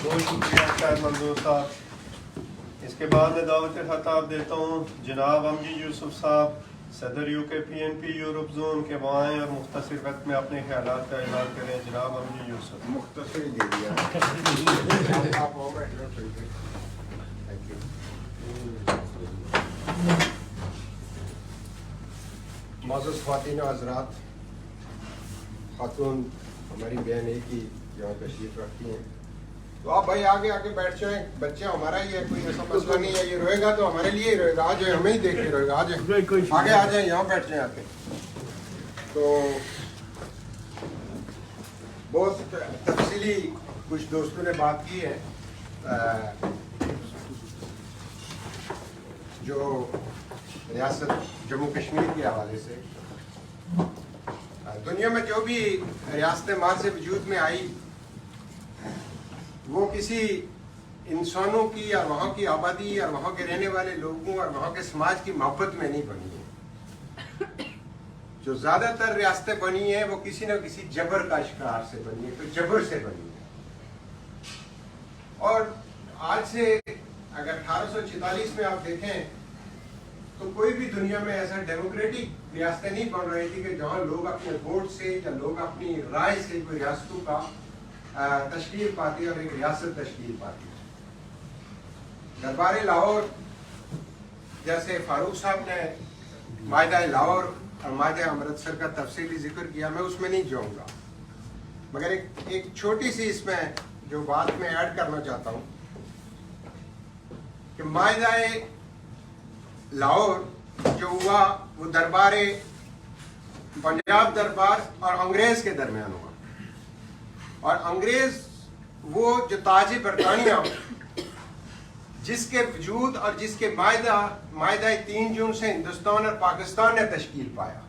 बहुत शुक्रिया शायद मंजूर साहब। इसके बाद मैं दावत खिताब देता हूँ जनाब अमजी यूसुफ साहब, सदर UKPNP यूरोप जोन के वहाँ और मुख्तसर वक्त में अपने ख्यालात का ऐलान करें। जनाब अमजी यूसुफ। मुख्तसर दे दिया आप हो बैठो। Thank you. माज़ूज़ ख़वातीन व हज़रात, खातून हमारी बहन एक ही यहाँ तशरीफ़ रखती हैं, तो आप भाई आगे आगे बैठ जाएं। बच्चा हमारा ही है, कोई ऐसा मसला नहीं है। ये रोएगा तो हमारे लिए ही रोएगा। आ जाए, हमें ही देख के रोएगा। आ जाए, आगे आ जाए, यहाँ बैठ जाए आके। तो बहुत तफसीली कुछ दोस्तों ने बात की है जो रियासत जम्मू कश्मीर के हवाले से। दुनिया में जो भी रियासतें माँ से वजूद में आई, वो किसी इंसानों की और वहाँ की आबादी और वहाँ के रहने वाले लोगों और वहाँ के समाज की मोहब्बत में नहीं बनी है। जो ज़्यादातर रियासतें बनी हैं वो किसी न किसी जबर का शिकार से बनी है, तो जबर से बनी है। और आज से अगर 1846 में आप देखें तो कोई भी दुनिया में ऐसा डेमोक्रेटिक रियासतें नहीं बन रही थी कि जहाँ लोग अपने वोट से या लोग अपनी राय से कोई रियासतों का तश्कील पाती और एक रियासत तश्कील पाती। दरबार लाहौर, जैसे फारूक साहब ने मायदा लाहौर और मायदा अमृतसर का तफसीली जिक्र किया, मैं उसमें नहीं जाऊंगा, मगर एक छोटी सी इसमें जो बात मैं ऐड करना चाहता हूँ कि मायदा लाहौर जो हुआ वो दरबार पंजाब दरबार और अंग्रेज के दरमियान हुआ। और अंग्रेज वो जो ताज बरतानिया जिसके वजूद और जिसके मायदा 3 जून से हिंदुस्तान और पाकिस्तान ने तश्कील पाया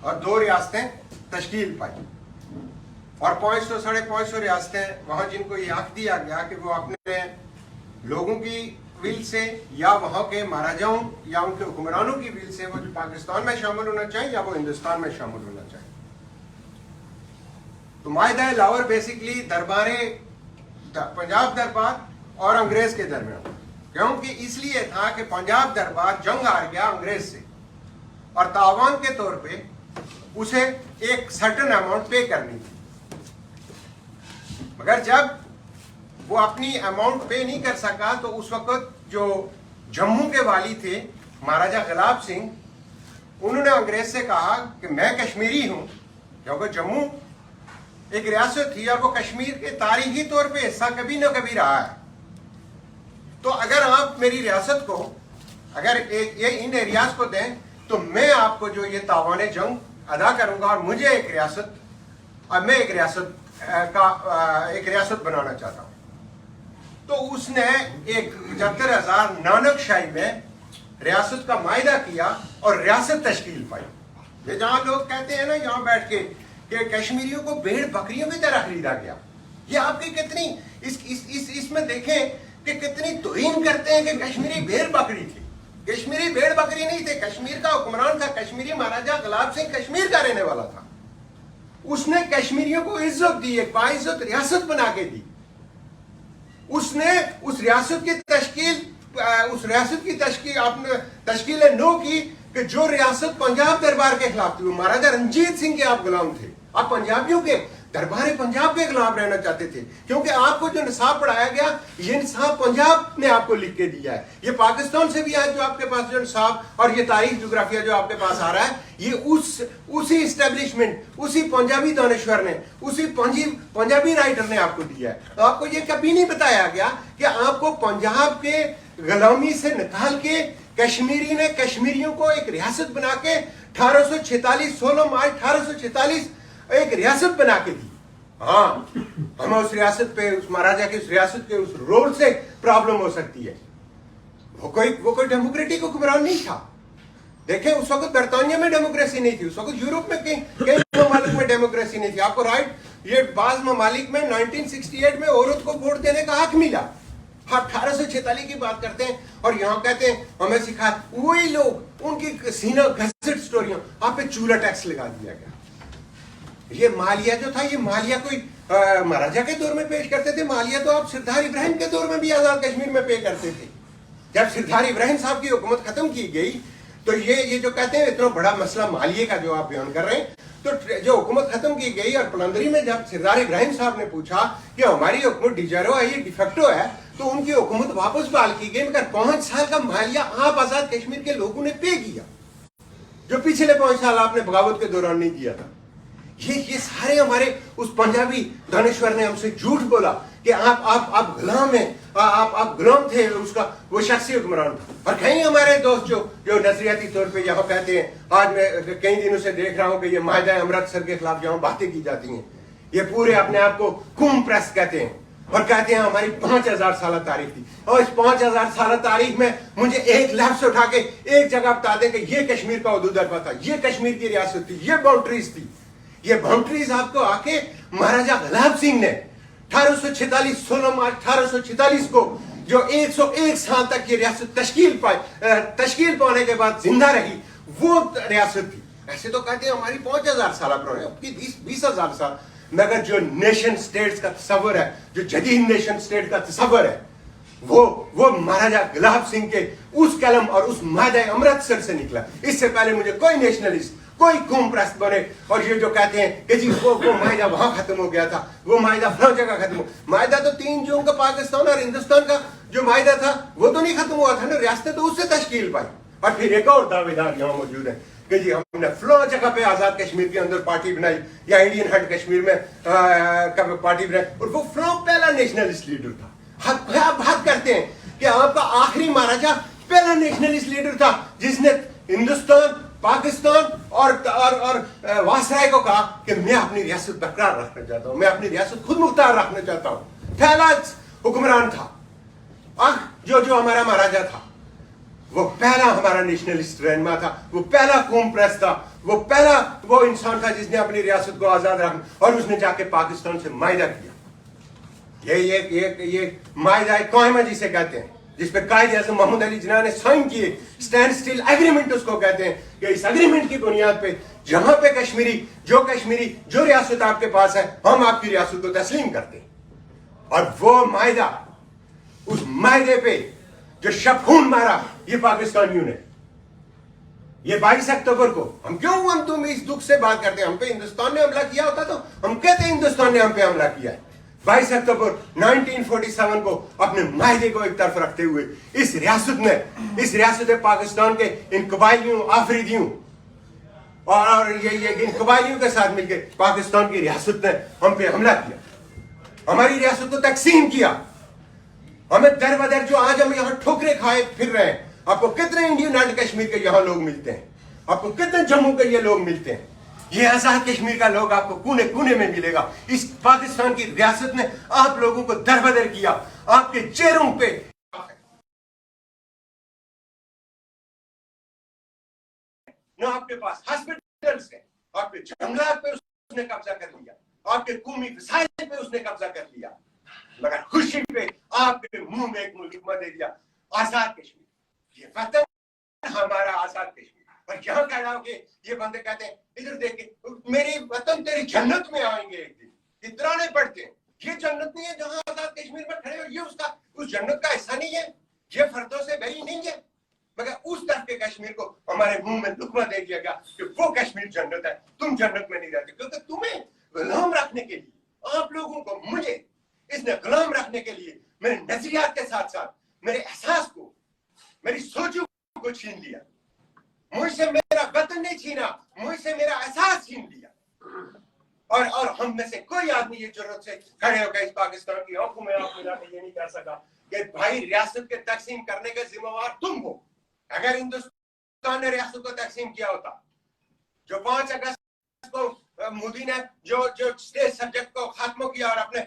और 2 रियासतें तश्कील पाई। और 500 साढ़े 500 रियासतें वहाँ जिनको ये हक दिया गया कि वो अपने लोगों की विल से या वहाँ के महाराजाओं या उनके हुक्मरानों की विल से वो जो पाकिस्तान में शामिल होना चाहिए या वो हिंदुस्तान में शामिल होना चाहिए। तो मायदा लाहौर बेसिकली दरबारे पंजाब दरबार और अंग्रेज के दरमियान, क्योंकि इसलिए था कि पंजाब दरबार जंग हार गया अंग्रेज से और तावान के तौर पे उसे एक सर्टेन अमाउंट पे करनी थी। मगर जब वो अपनी अमाउंट पे नहीं कर सका तो उस वक्त जो जम्मू के वाली थे महाराजा गुलाब सिंह, उन्होंने अंग्रेज से कहा कि मैं कश्मीरी हूं, क्योंकि जम्मू एक रियासत थी और वो कश्मीर के तारीखी तौर पे हिस्सा कभी न कभी रहा है। तो अगर आप मेरी रियासत को अगर ये इन एरियाज को दें तो मैं आपको जो ये तावाने जंग अदा करूंगा और मुझे एक रियासत और मैं एक रियासत बनाना चाहता हूं। तो उसने एक 75,000 नानक शाही में रियासत का मायदा किया और रियासत तश्कील पाई। ये जहां लोग कहते हैं ना यहाँ बैठ के कि कश्मीरियों को भेड़ बकरियों की तरह खरीदा गया, ये आपकी कितनी इसमें देखें कि कितनी तौहीन करते हैं कि कश्मीरी भेड़ बकरी थी। कश्मीरी भेड़ बकरी नहीं थे, कश्मीर का हुक्मरान था। कश्मीरी महाराजा गुलाब सिंह कश्मीर का रहने वाला था। उसने कश्मीरियों को इज्जत दी, एक बाइज्जत रियासत बना के दी। उसने उस रियासत की तश्कील आपने तश्कील नो की कि जो रियासत पंजाब दरबार के खिलाफ थी, वो महाराजा रंजीत सिंह के आप गुलाम थे। आप पंजाबियों के दरबार पंजाब के खिलाफ रहना चाहते थे, क्योंकि आपको जो निसाब पढ़ाया गया ये निसाब पंजाब ने आपको लिख के दिया है। ये पाकिस्तान से भी है जो आपके पास जो निसाब और ये तारीख जोग्राफिया जो आपके पास आ रहा है, ये उसी इस्टेब्लिशमेंट, उसी पंजाबी दानिश्वर ने, उसी पंजाबी राइटर ने आपको दिया है। तो आपको ये कभी नहीं बताया गया कि आपको पंजाब के गुलामी से निकाल के कश्मीरी ने कश्मीरियों को एक रियासत बना के 1846 16 मार्च 1846 एक रियासत बना के दी। हाँ, हमें उस रियासत पे, उस महाराजा की उस रियासत के उस रोल से प्रॉब्लम हो सकती है। वो कोई डेमोक्रेटिक हुक्मरान नहीं था। देखें, उस वक्त बरतानिया में डेमोक्रेसी नहीं थी, उस वक्त यूरोप में कई ममालिक में डेमोक्रेसी नहीं थी। आपको राइट, ये बाज ममालिक में 1968 में औरत को वोट देने का हक मिला। 1846 की बात करते हैं और यहाँ कहते हैं हमें सिखा, वही लोग उनकी सीना घसट स्टोरियों, आप पे चूल्हा टैक्स लगा दिया गया। ये मालिया जो था, ये मालिया कोई महाराजा के दौर में पेश करते थे, मालिया तो आप सरदार इब्राहिम के दौर में भी आजाद कश्मीर में पे करते थे। जब सरदार इब्राहिम साहब की हुकूमत खत्म की गई तो ये जो कहते हैं इतना बड़ा मसला मालिये का जो आप बयान कर रहे हैं, तो जो हुकूमत खत्म की गई और पलंदरी में जब सरदार इब्राहिम साहब ने पूछा कि हमारी हुकूमत डिजारो है, ये डिफेक्टो है, तो उनकी हुकूमत वापस बहाल की गई, मगर 5 साल का मालिया आप आजाद कश्मीर के लोगों ने पे किया, जो पिछले 5 साल आपने बगावत के दौरान नहीं किया था। ये सारे हमारे उस पंजाबी दानश्वर ने हमसे झूठ बोला कि आप गुलाम हैं, आप गुलाम थे उसका, वो शख्सी हुक्मरान था। और कई हमारे दोस्त जो नजरियाती तौर पे यहाँ कहते हैं, आज मैं कई दिनों से देख रहा हूँ कि ये माहिदा अमृतसर के खिलाफ यहाँ बातें की जाती हैं, ये पूरे अपने आप को कुम प्रेस कहते हैं और कहते हैं हमारी 5000 साल तारीख थी। और इस 5000 साल तारीख में मुझे एक लफ्ज उठा के एक जगह बता दें कि ये कश्मीर का हुदूद अरबा था, ये कश्मीर की रियासत थी, ये बाउंड्रीज थी। ये बाउंड्रीज आपको आके महाराजा गुलाब सिंह ने 1846 16 मार्च 1846 को जो 101 साल तक ये रियासत तश्कील पाने के बाद जिंदा रही, वो रियासत थी। ऐसे तो कहते हैं हमारी 5000 साल पुरानी, आपकी 20,000 साल, मगर जो नेशन स्टेट्स का तस्वर है, जो जदीद नेशन स्टेट का तस्वर है, वो महाराजा गुलाब सिंह के उस कलम और उस माहिदा अमृतसर से निकला। इससे पहले मुझे कोई नेशनलिस्ट, कोई कौम प्रस्त बने और ये जो कहते हैं कि जी वो माहिदा वहां खत्म हो गया था, वो माहिदा फलां जगह खत्म हो, माहिदा तो 3 जून का पाकिस्तान और हिंदुस्तान का जो माहिदा था वो तो नहीं खत्म हुआ था ना, रियासतें तो उससे तश्कील पाई। और फिर एक और दावेदार यहाँ मौजूद है कि जी हमने फलां जगह पे आजाद कश्मीर के अंदर पार्टी बनाई या इंडियन हट कश्मीर में पार्टी बनाई, और वो फलां पहला नेशनलिस्ट लीडर था। आप बात करते हैं कि आपका आखिरी महाराजा पहला नेशनलिस्ट लीडर था जिसने हिंदुस्तान, पाकिस्तान और वासराय को कहा कि मैं अपनी रियासत बरकरार रखना चाहता हूं, मैं अपनी रियासत खुद मुख्तार रखना चाहता हूं। पहला हुक्मरान था। जो हमारा महाराजा था वो पहला हमारा नेशनलिस्ट रहनुमा था, वो पहला कौम प्रस्त था, वो पहला वो इंसान था जिसने अपनी रियासत को आजाद रखा और उसने जाके पाकिस्तान से माहिदा किया। ये माहिदा कौमा जिसे कहते हैं, जिस पे कायदे आज़म मोहम्मद अली जिन्ना ने साइन किए, स्टैंड स्टिल एग्रीमेंट उसको कहते हैं, कि इस एग्रीमेंट की बुनियाद पे जहां पे कश्मीरी जो रियासत आपके पास है, हम आपकी रियासत को तस्लीम करते हैं। और वो माहिदा, उस माहिदे पे जो शबखून मारा ये पाकिस्तानियों ने, ये 22 अक्टूबर को, हम तुम इस दुख से बात करते हैं, हम पे हिंदुस्तान ने हमला किया होता तो हम कहते हैं हिंदुस्तान ने हम पे हमला किया है। 22 अक्टूबर 1947 को अपने माहिदे को एक तरफ रखते हुए इस रियासत पाकिस्तान के इन कबायलियों, आफरीदियों और ये इन कबायलियों के साथ मिलकर पाकिस्तान की रियासत ने हम पे हमला किया, हमारी रियासत को तकसीम किया। हमें दर बदर जो आज हम यहाँ ठोकरे खाए फिर रहे हैं, आपको कितने इंडियन एंड कश्मीर के यहाँ लोग मिलते हैं, आपको कितने जम्मू के ये लोग मिलते हैं, ये आजाद कश्मीर का लोग आपको कोने कोने में मिलेगा। इस पाकिस्तान की रियासत ने आप लोगों को दरबदर किया, आपके चेहरों पे ना आपके पास हॉस्पिटल्स है, आपके जंगलात पे उसने कब्जा कर लिया, आपके कौमी वसाइल पे उसने कब्जा कर लिया, मगर खुशी पे आपके मुंह में एक मुकदमा दे दिया, आजाद कश्मीर, ये वतन हमारा आजाद कश्मीर। और यहाँ कह रहा हूं कि ये बंदे कहते हैं इधर देख के मेरी वतन तेरी जन्नत में आएंगे एक दिन, इतराने पड़ते हैं। ये जन्नत नहीं है जहां आजाद कश्मीर में खड़े हो, ये उस जन्नत का हिस्सा नहीं है, ये फर्दों से बरी नहीं है, मगर उस तरफ के कश्मीर को हमारे मुंह में लुकमा दे दिया गया कि वो कश्मीर जन्नत है, तुम जन्नत में नहीं रहते। क्योंकि तुम्हें गुलाम रखने के लिए, आप लोगों को, मुझे इसने गुलाम रखने के लिए मेरे नजरियात के साथ साथ मेरे एहसास को, मेरी सोचों को छीन लिया, मुझसे मेरा वतन नहीं छीना, मुझसे मेरा एहसास छीन लिया। और हम में से कोई आदमी ये जरूरत से खड़े होकर इस पाकिस्तान की आंखों में आंख मिला के ये नहीं कह सका कि भाई रियासत के तकसीम करने के जिम्मेवार तुम हो। अगर हिंदुस्तान ने रियासत को तकसीम किया होता, जो 5 अगस्त को मोदी ने जो स्टेट सब्जेक्ट को खत्म किया और अपने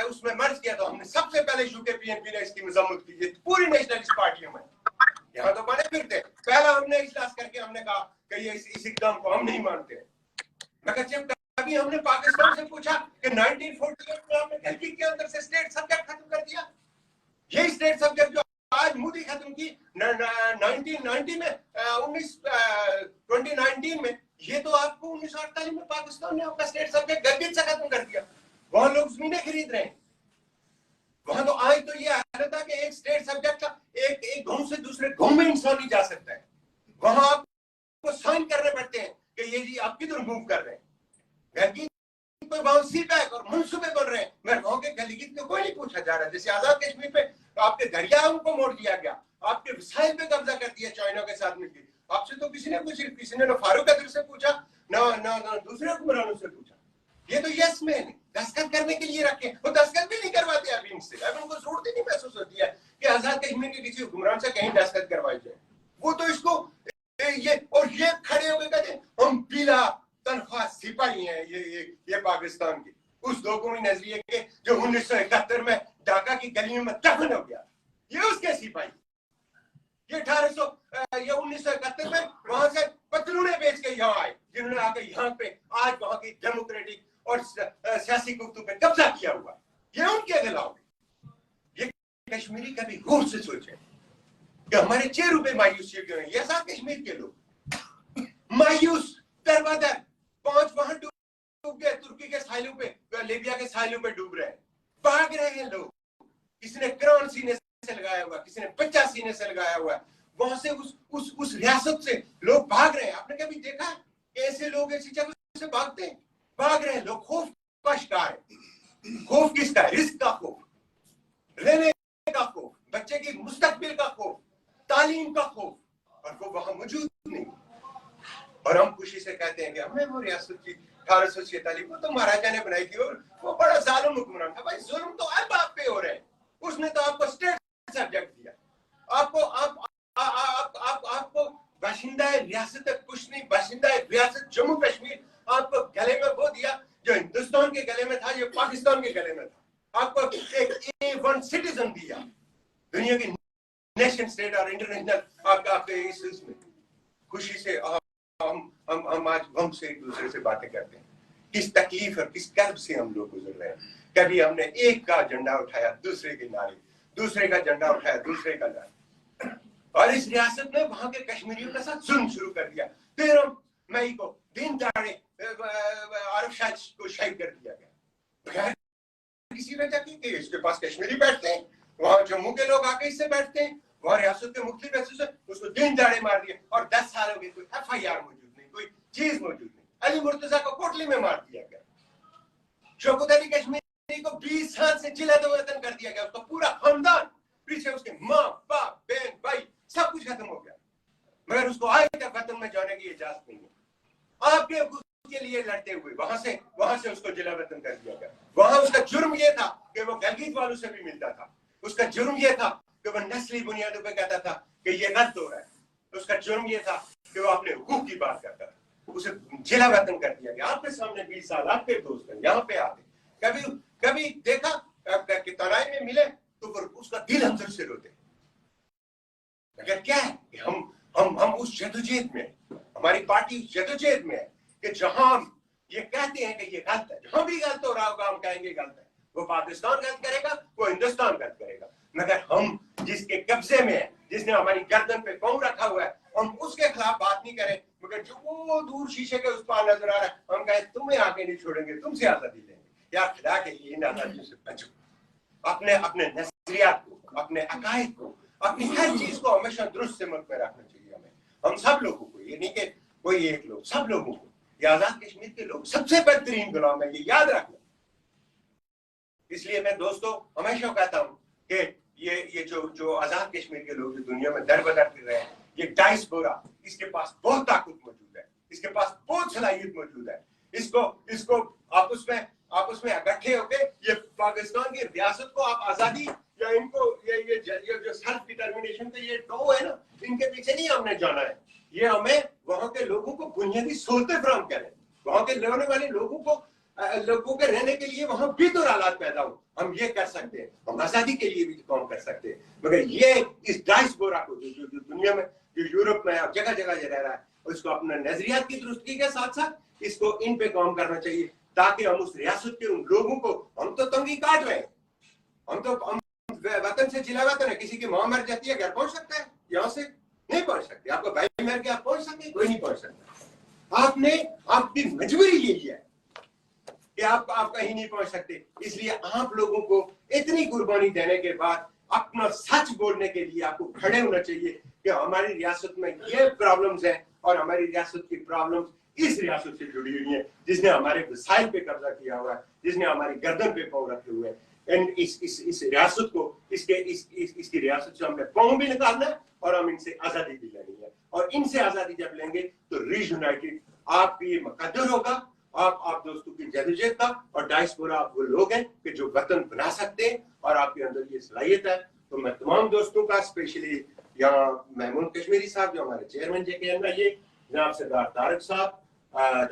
उसमें मर्ज किया, तो हमने सबसे पहले यूके पीएनपी ने इसकी मजम्मत की, पूरी नेशनलिस्ट पार्टियों में। यहाँ तो बने फिरते, पहला हमने इजलास करके हमने कहा कि ये इस इकदाम को हम नहीं मानते, मगर जब कभी हमने पाकिस्तान से पूछा कि 1948 में हमने गलती के अंदर से स्टेट सब्जेक्ट खत्म कर दिया, यही स्टेट सब्जेक्ट जो आज मोदी खत्म की 1990 में 2019 में, ये तो आपको 1948 में पाकिस्तान ने आपका स्टेट सब्जेक्ट गलती से खत्म कर दिया। वहां लोग वहां तो आज तो ये हालत था कि एक स्टेट सब्जेक्ट था, एक गांव से दूसरे गांव में इंसान नहीं जा सकता है। वहां आपको साइन करने पड़ते हैं कि ये जी आप किधर मूव कर रहे हैं। घर की वहां सी पैक और मनसूबे बन रहे हैं। मैं गांव के गलीगीत को कोई नहीं पूछा जा रहा। जैसे आजाद कश्मीर पे आपके दरियाओं को मोड़ दिया गया, आपके वसाइल पे कब्जा कर दिया चाइना के साथ मिलकर। आपसे तो किसी ने ना फारूक अब्दुल से पूछा, ना दूसरे हुक्मरानों से पूछा। ये तो यस मैन दस्तखत करने के लिए रखे, वो दस्तखत भी नहीं करवाते अभी इनसे। अब उनको जरूरत ही नहीं महसूस होती है कि आजाद कश्मीर के किसी हुक्मरान से कहीं दस्तखत करवाई जाए। वो तो इसको ये खड़े हो गए कहते हम पीला तनख्वाह सिपाही हैं ये पाकिस्तान के, उस लोगों नजरिए के जो 1971 में ढाका की गलियों में दफन हो गया, ये उसके सिपाही। ये 1971 में वहां से पतलूने बेच के यहाँ आए, जिन्होंने आके यहाँ पे आज वहां की डेमोक्रेटिक और सियासी गुफ्तगू पे कब्जा किया हुआ, ये उनके खिलाफ। ये कश्मीरी कभी गौर से सोचे कि हमारे चेहरों पे मायूसी क्यों है। ये साथ कश्मीर के लोग मायूस दरबदर, 5 वहां डूब गए, तुर्की के साहिलों पे, लीबिया के साहिलों पे डूब रहे हैं, भाग रहे हैं लोग। किसी ने क्राउन सीने से लगाया हुआ, किसी ने बच्चा सीने से लगाया हुआ है। वहां से उस रियासत से लोग भाग रहे हैं। आपने कभी देखा ऐसे लोग ऐसी जगह से भागते हैं? भाग रहे हैं लोग। खौफ का शिकार है। खौफ किसका है? रिस्क का खौफ, रहने का खौफ, बच्चे की मुस्तकबिल का खौफ, तालीम का खौफ, और वो वहां मौजूद नहीं। और हम खुशी से कहते हैं कि हमें वो रियासत की 1846 को तो महाराजा ने बनाई थी और वो बड़ा जालिम हुक्मरान था। भाई जुल्म तो अब आप पे हो रहे हैं। उसने तो आपको स्टेट सब्जेक्ट दिया, आपको बाशिंदा रियासत कुछ नहीं, बाशिंदा रियासत जम्मू कश्मीर आपको गले में वो दिया जो हिंदुस्तान के गले में था, जो पाकिस्तान के गले में था। आपको एक A1 सिटीजन दिया, दुनिया की नेशन स्टेट और इंटरनेशनल आपके इसमें। खुशी से हम आज गम से एक दूसरे से बातें करते हैं। किस तकलीफ और किस कर्ब से हम लोग गुजर रहे हैं। कभी हमने एक का झंडा उठाया दूसरे के नारे, दूसरे का झंडा उठाया दूसरे का नारे, और इस रियासत में वहां के कश्मीरियों के साथ जुल्म शुरू कर दिया। 13 मई को दिन दहाड़े आरिफ शाह को शहीद कर दिया गया बगैर किसी वजह की। इसके पास कश्मीरी बैठते हैं, वहां जम्मू के लोग आके इससे बैठते हैं, वहां रियासत के मुख्तलिफ हिस्सों से उसको दिन दहाड़े मार दिया। और 10 साल हो गए, कोई FIR मौजूद नहीं, कोई चीज मौजूद नहीं। अली मुर्तजा को कोटली में मार दिया गया। शौकत अली कश्मीरी को 20 साल से जिलाद वतन कर दिया गया। उसका पूरा खानदान, पीछे उसके माँ बाप बहन भाई सब कुछ खत्म हो गया, मगर उसको आज तक वतन में जाने की इजाजत नहीं है। आपके हकूक के लिए लड़ते हुए वहां से उसको जिला वतन कर दिया गया। वहां उसका जुर्म यह था कि वो गलगीत वालों से भी मिलता था। उसका जुर्म यह था कि वो नस्ली बुनियादों पर कहता था कि ये गलत हो रहा है। उसका जुर्म यह था कि वो अपने हुकूक की बात करता था। उसे जिला वतन कर दिया गया। आपके सामने 20 साल आपके दोस्त हैं, यहाँ पे आते कभी देखा कि तनाई में मिले तो उसका दिल हमसे से रोते। मगर क्या है कि हम उस जदोजहद में, हमारी पार्टी उस जदोजहद में है कि जहां हम ये कहते हैं कि ये गलत है, जहां भी गलत हो रहा होगा हम कहेंगे गलत है। वो पाकिस्तान गलत करेगा, वो हिंदुस्तान गलत करेगा। मगर हम जिसके कब्जे में है, जिसने हमारी गर्दन पे पांव रखा हुआ है, हम उसके खिलाफ बात नहीं करें। मगर जो वो दूर शीशे के उस पार नजर आ रहा है, हम कहें तुम्हें आगे नहीं छोड़ेंगे, तुमसे आजादी लेंगे। यार खुदा के लिए इन आजादियों से बचो। अपने नजरियात को, अपने अकायद को, अपनी हर चीज को हमेशा दुरुस्त सिमत में रखना चाहिए हमें। हम सब लोगों को, ये नहीं कि कोई एक लोग, सब लोगों को। ये आजाद कश्मीर के लोग सबसे बेहतरीन गुलाम है, ये याद रखना। इसलिए मैं दोस्तों हमेशा कहता हूं कि ये जो आजाद कश्मीर के लोग जो दुनिया में दर बदर फिर रहे हैं, ये डायस्पोरा, इसके पास बहुत ताकत मौजूद है, इसके पास बहुत सलाहियत मौजूद है। इसको आपस में इकट्ठे होकर ये पाकिस्तान की रियासत को आप आजादी या इनको ये जो सेल्फ डिटर्मिनेशन का ये डो है ना, इनके पीछे नहीं हमने जाना है। ये हमें वहां के लोगों को बुनियादी सहूलतें फराहम करें, वहां के रहने वाले लोगों के रहने के लिए वहां बेहतर हालात पैदा हो। हम ये कर सकते हैं, हम आजादी के लिए भी काम कर सकते हैं। मगर ये इस डायस्पोरा को जो दुनिया में, जो यूरोप में जगह जगह रह रहा है, उसको अपने नजरियात की दुरुस्ती के साथ साथ इसको इन पे काम करना चाहिए, ताकि हम उस रियासत के उन लोगों को, हम तो तंगी काट रहे हैं, हम वतन से जिला वतन है। किसी की मां मर जाती है, घर पहुंच सकता है, यहाँ से नहीं पहुंच सकते। आपका भाई मर गया, आप पहुंच सकते, कोई नहीं पहुंच सकता। आपने आपकी मजबूरी यही है कि आप कहीं नहीं पहुंच सकते। इसलिए आप लोगों को इतनी कुर्बानी देने के बाद अपना सच बोलने के लिए आपको खड़े होना चाहिए कि हमारी रियासत में ये प्रॉब्लम्स हैं और हमारी रियासत की प्रॉब्लम्स इस रियासत से जुड़ी हुई है, जिसने हमारे वसाइल पे कब्जा किया हुआ है, जिसने हमारी गर्दन पे पाँव रखे हुए हैं। एंड इस रियासत को इसकी रियासत से हमने पाँव भी निकालना है और हम इनसे आजादी भी लेनी है। और इनसे आजादी जब लेंगे तो रीयूनाइटेड आपकी ये मुकद्दर होगा, आप दोस्तों की जदोजहद का। और डायस्पोरा आप वो लोग हैं कि जो वतन बना सकते हैं और आपके अंदर ये सलाहियत है। तो मैं तमाम दोस्तों का, स्पेशली यहाँ महमूद कश्मीरी साहब जो हमारे चेयरमैन JKN है, ये जनाब सरदार तारक साहब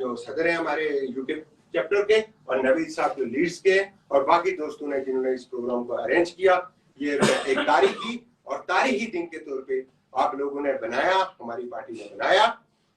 जो सदर है हमारे यूके चैप्टर के, और नवीद साहब जो लीड्स के, और बाकी दोस्तों ने जिन्होंने इस प्रोग्राम को अरेंज किया। ये एक तारीखी दिन के तौर पे आप लोगों ने बनाया, हमारी पार्टी ने बनाया।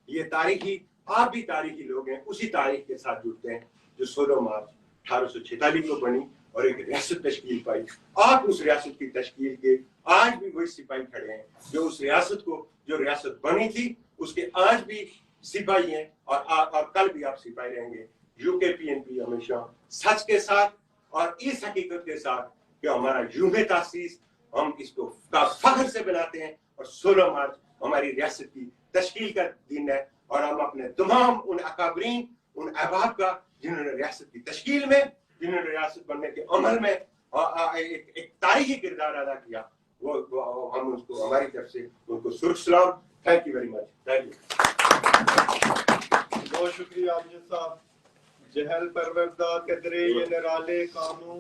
ये तारीखी, आप भी तारीखी लोग हैं, उसी तारीख के साथ जुड़ते हैं जो 16 मार्च 1846 को बनी और एक रियासत तश्कील पाई। आप उस रियासत की तश्कील के आज भी वही सिपाही खड़े हैं जो उस रियासत को, जो रियासत बनी थी उसके आज भी सिपाही हैं, और कल भी आप सिपाही रहेंगे। UKPNP हमेशा सच के साथ और इस हकीकत के साथ कि हमारा यूम तासीस हम इसको फख्र से बनाते हैं, और 16 मार्च हमारी रियासत की तश्कील का दिन है। और हम अपने तमाम उन अकाबरीन, उन अहबाब का जिन्होंने रियासत की तश्कील में, जिन्होंने रियासत बनने के अमल में एक तारीखी किरदार अदा किया, वो हम उसको हमारी तरफ से उनको सुर्ख सलाम। Thank you very much. Thank you. बहुत शुक्रिया अमजद साहब। जहल परवरदा कदरे ये निराले कानून